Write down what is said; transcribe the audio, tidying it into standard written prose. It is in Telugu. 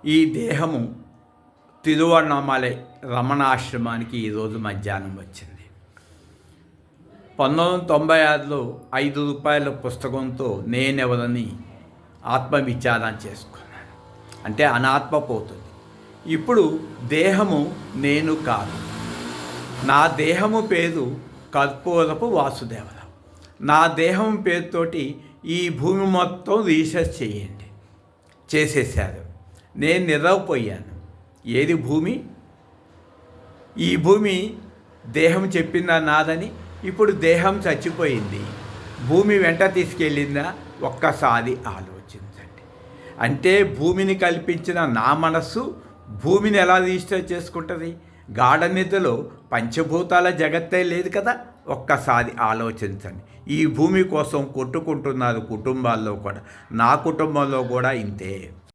ఈ దేహము తిరువణ్ణమలై రమణాశ్రమానికి ఈరోజు మధ్యాహ్నం వచ్చింది. 1996లో ₹5 పుస్తకంతో నేనెవరని ఆత్మవిచారణ చేసుకున్నాను. అంటే అనాత్మ పోతుంది. ఇప్పుడు దేహము నేను కాదు. నా దేహము పేరు కర్పూరపు వాసుదేవరావు. నా దేహం పేరుతోటి ఈ భూమి మొత్తం రీసెర్చ్ చేయండి. చేసేసారు. నేను నిద్రపోయాను. ఏది భూమి? ఈ భూమి దేహం చెప్పిందా నాదని? ఇప్పుడు దేహం చచ్చిపోయింది. భూమి వెంట తీసుకెళ్ళిందా? ఒక్కసారి ఆలోచించండి. అంటే భూమిని కల్పించిన నా మనస్సు భూమిని ఎలా రిజిస్టర్ చేసుకుంటుంది? గాఢ నిద్రలో పంచభూతాల జగత్తే లేదు కదా. ఒక్కసారి ఆలోచించండి. ఈ భూమి కోసం కొట్టుకుంటున్నారు కుటుంబాల్లో కూడా. నా కుటుంబంలో కూడా ఇంతే.